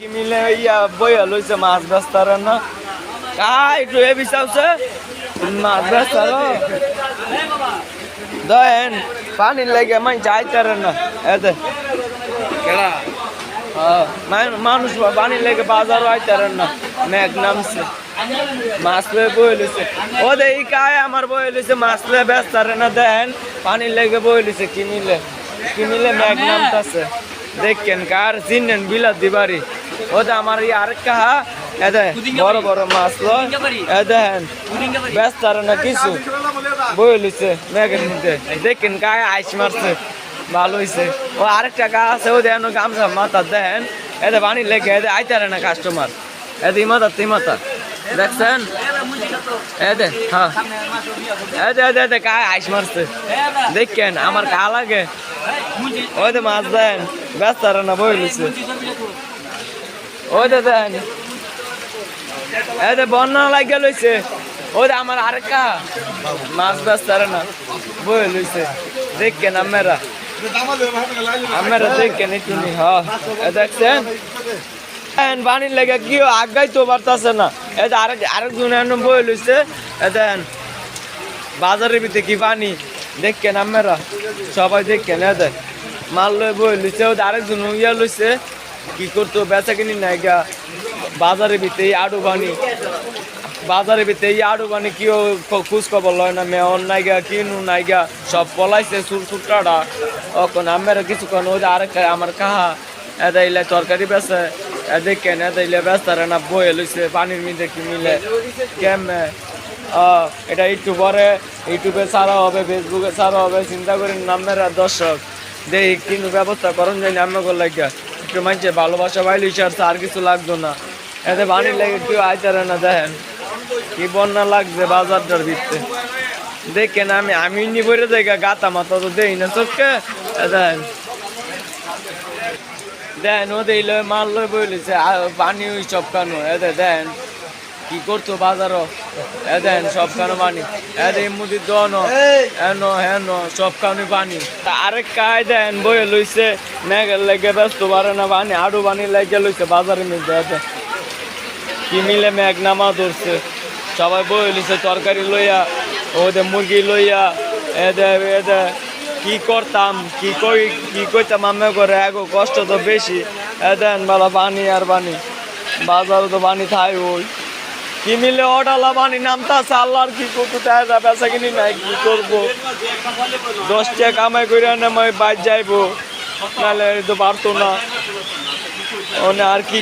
কি মিলে ইয়া বইয়া লইছে মাছ বেচতার না কাই একটু এ বিচারছে মাছ বেচতার দেন পানির লাগে মাই যাইতার না এতে কেডা মানুষ পানির লেগে বাজারও আইতার না মেঘ নামছে মাছ লয়ে বই লইছে ও দেই কায় আমার বই লইছে মাছ লয়ে বেচতার না দেন পানির লেগে বই লইছে কিনিলে মেঘ নামতাছে দেখেন কার চিনেন বিলাত দিবারি ওটা আমার আরেক কাহা এদের বড় বড় মাছ লো এদেন বেচতার না কিছু বই লইছে মেঘের মধ্যে দেখেন কায় আইস মারছে ভালো হয়েছে ও আরেকটা গা আছে ও দেন গামছা মাথা দেন এদের পানির লেগে এদের আইতারে না কাস্টমার এদের ইমাতা দেখছেন এদে হ্যাঁ এদে কায় আইস মারছে দেখেন আমার কা লাগে ওই তো মাছ দেন ব্যস্ত না বই লইছে ওই তো দেন এদে বন্যা লাগিয়ে লইছে ওই তো আমার আরেকা মাছ ব্যস্ত না বই লইছে দেখেন আমরা দেখেন একটু নি হ্যাঁ দেখছেন পানির লেগে কি আগাই তো পারতাছে না এটা আরেকজন বই লইছে দেন বাজারের ভিতরে কি পানি দেখেন আমরা সবাই দেখেন এদের মাল লয়ে বই লইছে ওদের আরেকজন ইয়া লইছে কি করতো বেচা কিনি নাই গা বাজারের ভিতরে আড়ু বানি কি খোঁজ খবর লয় না মেয়র নাইগা কিনু নাইগা সব পলাইছে সুরটাটা এখন আমরা কিছুক্ষণ ওদের আরেক আমার কাহা এদাইলে তরকারি বেছে দেখেন এদাইলে বেচতারে না বয়ে লইছে পানির মধ্যে কি মিলে কেমনে এটা ইউটিউবে ছাড়া হবে ফেসবুকে ছাড়া হবে চিন্তা করেন নামের দর্শক দেখি কিন্তু ব্যবস্থা করেন যাই নামে লাগিয়া একটু মানছে ভালোবাসা বাইলি আর কিছু লাগতো না এতে পানির লেগে কেউ আইতারে না দেখেন কি বন্যা লাগছে বাজারটার ভিতরে দেখেন আমি নিবরে জায়গা গাতা মাথা তো দেই না চোখকে দেখেন দেন ও দিল মাল লই বইলেছে পানি ওই সব কানো এতে দেন কি করতো বাজারও দেন সব কানো পানি এদের মুদি দন হেন সব কানো পানি আরেক কায় দেন বইয়ে লইছে মেঘের লেগে ব্যস্ত পারে না পানি আড়ু পানি লেগে লইছে বাজারের মধ্যে এতে কি মিলে মেঘ নামা ধরছে সবাই বই লইছে তরকারি লইয়া ওদের মুরগি লইয়া এদের কি করতাম কি কইতাম আমি করে এগো কষ্ট তো বেশি দেন বেলা পানি আর পানি বাজারে তো পানি থাই ওই কি মিলে অডালা পানি নামতাছে আল্লাহর কি করতো বেচা কিনি নাই কি করবো 10 টাকা কামাই করে নেমে বাইর যাইবো নাহলে তো পারতো না আর কি